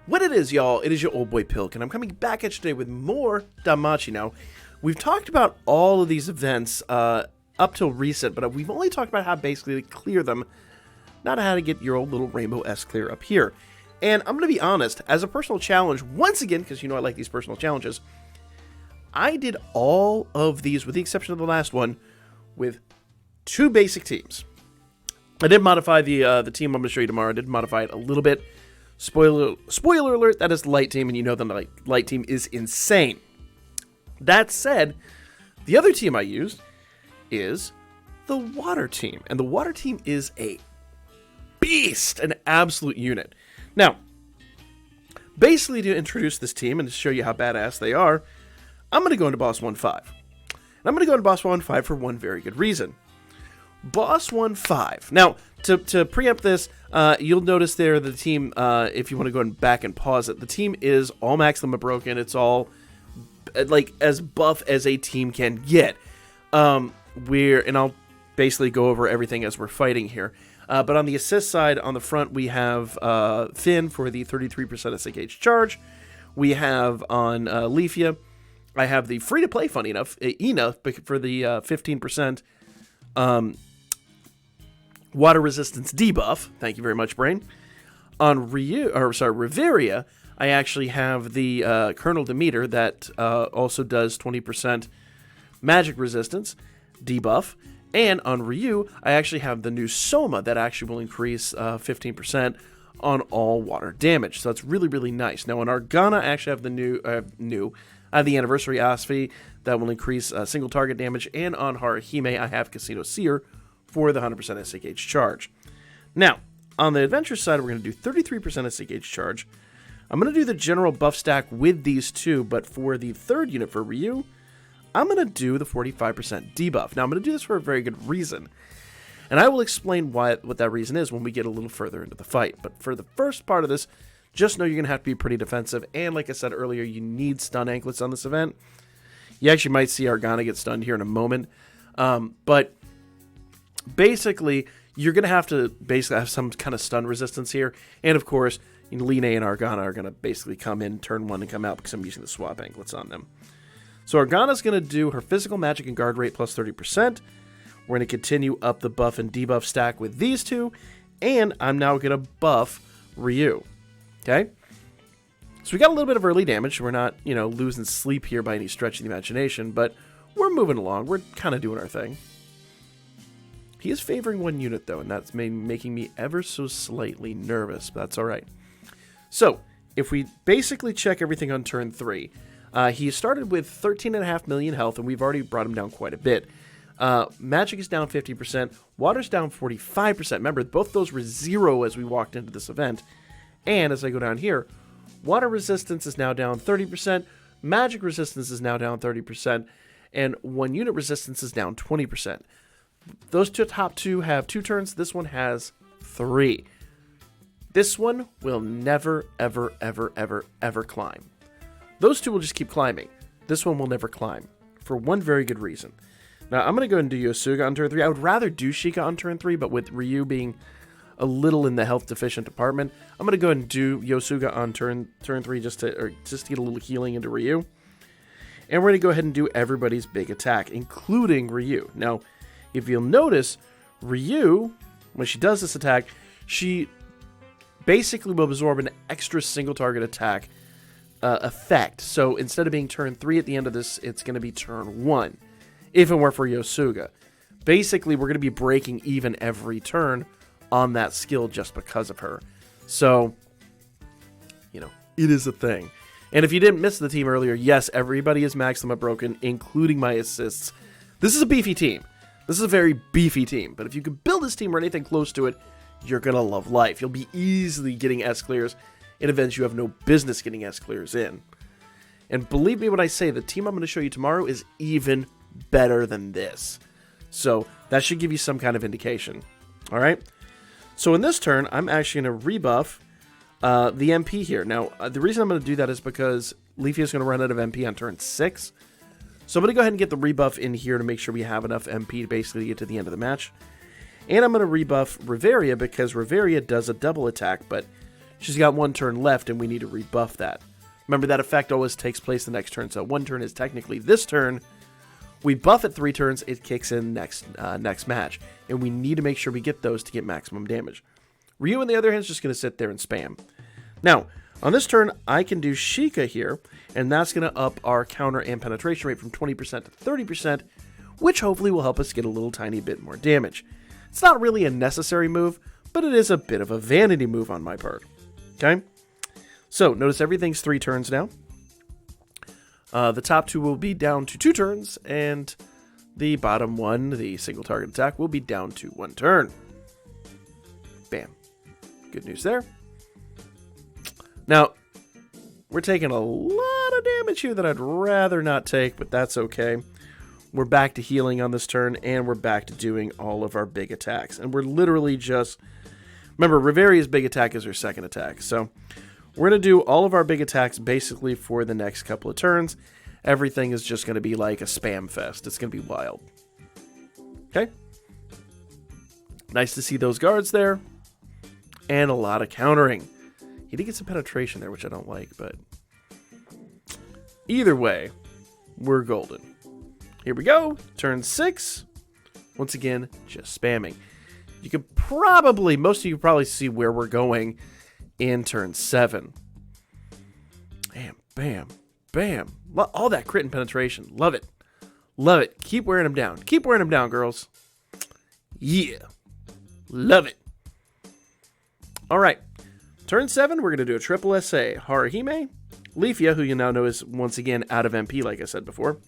What it is, y'all, it is your old boy Pilk, and I'm coming back at you today with more Danmachi. Now, we've talked about all of these events up till recent, but we've only talked about how basically to clear them, not how to get your old little Rainbow S clear up here. And I'm going to be honest, as a personal challenge, once again, because you know I like these personal challenges, I did all of these, with the exception of the last one, with two basic teams. I did modify the team I'm going to show you tomorrow. I did modify it a little bit. Spoiler alert, that is the light team, and you know the light team is insane. That said, the other team I used is the water team, and the water team is a beast, an absolute unit. Now, basically to introduce this team and to show you how badass they are, I'm going to go into Boss 1-5. And I'm going to go into Boss 1-5 for one very good reason. Boss 1-5. Now, to preempt this, you'll notice there the team, if you want to go back and pause it, the team is all max limit broken. It's all like as buff as a team can get. And I'll basically go over everything as we're fighting here. But on the assist side, on the front, we have Finn for the 33% SAH charge. We have on Leafia, I have the free-to-play, funny enough, for the 15% water resistance debuff. Thank you very much, Brain. On Reveria, I actually have the Colonel Demeter that also does 20% magic resistance debuff. And on Ryu, I actually have the new Soma that actually will increase 15% on all water damage. So that's really, really nice. Now on Argana, I actually have the I have the Anniversary Asfi that will increase single target damage. And on Haruhime, I have Casino Seer for the 100% SAH charge. Now, on the adventure side, we're going to do 33% SAH charge. I'm going to do the general buff stack with these two, but for the third unit for Ryu, I'm going to do the 45% debuff. Now, I'm going to do this for a very good reason, and I will explain what that reason is when we get a little further into the fight. But for the first part of this, just know you're going to have to be pretty defensive, and like I said earlier, you need stun anklets on this event. You actually might see Argana get stunned here in a moment, but basically, you're going to have some kind of stun resistance here, and of course, Line and Argana are going to basically come in turn one and come out because I'm using the swap anklets on them. So Argana's going to do her physical, magic, and guard rate plus 30%. We're going to continue up the buff and debuff stack with these two. And I'm now going to buff Ryu. Okay? So we got a little bit of early damage. We're not, losing sleep here by any stretch of the imagination. But we're moving along. We're kind of doing our thing. He is favoring one unit, though. And that's making me ever so slightly nervous. But that's all right. So, if we basically check everything on turn 3... he started with 13.5 million health, and we've already brought him down quite a bit. Magic is down 50%. Water's down 45%. Remember, both those were 0 as we walked into this event. And as I go down here, water resistance is now down 30%. Magic resistance is now down 30%. And one unit resistance is down 20%. Those top two have 2 turns. This one has 3. This one will never, ever, ever, ever, ever climb. Those two will just keep climbing. This one will never climb, for one very good reason. Now, I'm going to go and do Yosuga on turn 3. I would rather do Sheikah on turn 3, but with Ryu being a little in the health deficient department, I'm going to go and do Yosuga on turn 3 just to get a little healing into Ryu. And we're going to go ahead and do everybody's big attack, including Ryu. Now, if you'll notice, Ryu, when she does this attack, she basically will absorb an extra single target attack effect. So instead of being turn 3 at the end of this, it's going to be turn 1 if it weren't for Yosuga. Basically, we're going to be breaking even every turn on that skill just because of her. So, it is a thing. And if you didn't miss the team earlier, yes, everybody is max limit broken, including my assists. This is a beefy team. This is a very beefy team. But if you can build this team or anything close to it, you're going to love life. You'll be easily getting S clears in events you have no business getting S clears in. And believe me when I say the team I'm going to show you tomorrow is even better than this. So that should give you some kind of indication. Alright? So in this turn, I'm actually going to rebuff the MP here. Now, the reason I'm going to do that is because Leafy is going to run out of MP on turn 6. So I'm going to go ahead and get the rebuff in here to make sure we have enough MP to basically get to the end of the match. And I'm going to rebuff Reveria because Reveria does a double attack, but she's got 1 turn left, and we need to rebuff that. Remember, that effect always takes place the next turn, so 1 turn is technically this turn. We buff it 3 turns, it kicks in next match, and we need to make sure we get those to get maximum damage. Ryu, on the other hand, is just going to sit there and spam. Now, on this turn, I can do Sheikah here, and that's going to up our counter and penetration rate from 20% to 30%, which hopefully will help us get a little tiny bit more damage. It's not really a necessary move, but it is a bit of a vanity move on my part. Okay? So, notice everything's 3 turns now. The top 2 will be down to 2 turns, and the bottom 1, the single target attack, will be down to 1 turn. Bam. Good news there. Now, we're taking a lot of damage here that I'd rather not take, but that's okay. We're back to healing on this turn, and we're back to doing all of our big attacks. And we're literally just... Remember, Riveria's big attack is her second attack, so... We're going to do all of our big attacks basically for the next couple of turns. Everything is just going to be like a spam fest. It's going to be wild. Okay. Nice to see those guards there. And a lot of countering. He did get some penetration there, which I don't like, but... Either way, we're golden. Here we go. Turn 6. Once again, just spamming. You could probably... Most of you probably see where we're going in turn 7. Bam, bam, bam. All that crit and penetration. Love it. Love it. Keep wearing them down. Keep wearing them down, girls. Yeah. Love it. All right. Turn 7, we're going to do a triple SA. Haruhime, Leafia, who you now know is once again out of MP, like I said before,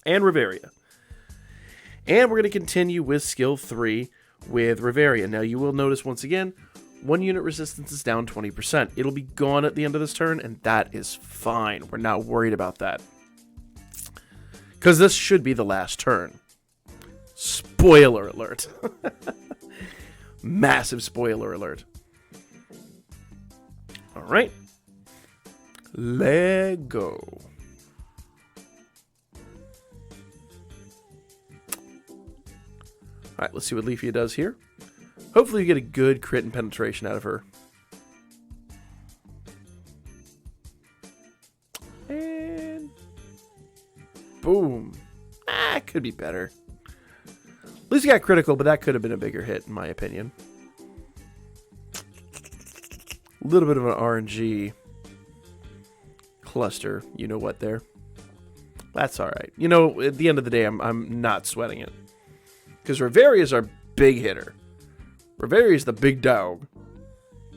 and Riveria. And we're going to continue with skill 3 with Riveria. Now, you will notice once again, 1 unit resistance is down 20%. It'll be gone at the end of this turn, and that is fine. We're not worried about that. Because this should be the last turn. Spoiler alert. Massive spoiler alert. Alright. Let go. Alright, let's see what Leafia does here. Hopefully you get a good crit and penetration out of her. And... boom. Could be better. At least you got critical, but that could have been a bigger hit, in my opinion. A little bit of an RNG cluster, you know what, there. That's alright. You know, at the end of the day, I'm not sweating it. Because Riveria is our big hitter. Riveria is the big dog.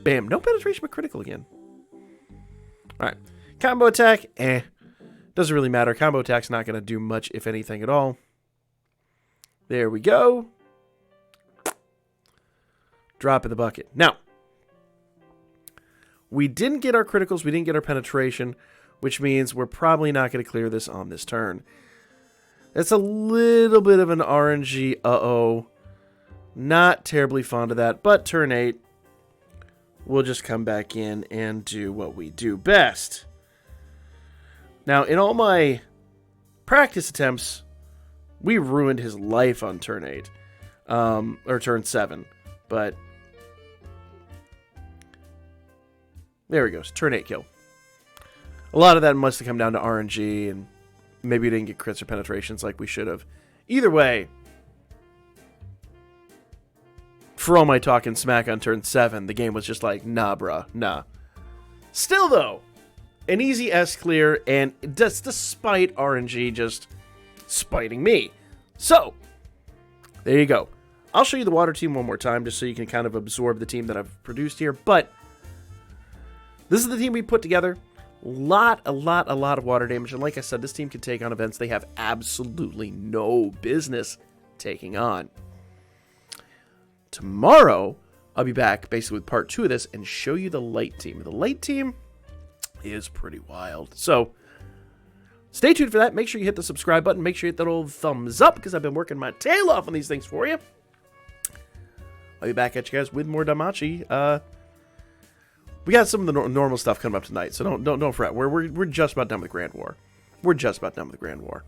Bam. No penetration, but critical again. Alright. Combo attack, doesn't really matter. Combo attack's not going to do much, if anything at all. There we go. Drop in the bucket. Now, we didn't get our criticals, we didn't get our penetration, which means we're probably not going to clear this on this turn. That's a little bit of an RNG, uh-oh. Not terribly fond of that, but turn 8, we'll just come back in and do what we do best. Now, in all my practice attempts, we ruined his life on turn 8, or turn 7, but there he goes, turn 8 kill. A lot of that must have come down to RNG, and maybe we didn't get crits or penetrations like we should have. Either way, for all my talking smack on turn 7, the game was just like, nah, bruh, nah. Still, though, an easy S clear, and despite RNG just spiting me. So, there you go. I'll show you the water team one more time, just so you can kind of absorb the team that I've produced here, but this is the team we put together. A lot of water damage, and like I said, this team can take on events they have absolutely no business taking on. Tomorrow, I'll be back basically with part 2 of this and show you the light team. The light team is pretty wild. So, stay tuned for that. Make sure you hit the subscribe button. Make sure you hit that old thumbs up, because I've been working my tail off on these things for you. I'll be back at you guys with more Danmachi. We got some of the normal stuff coming up tonight, so don't fret. We're just about done with Grand War. We're just about done with the Grand War.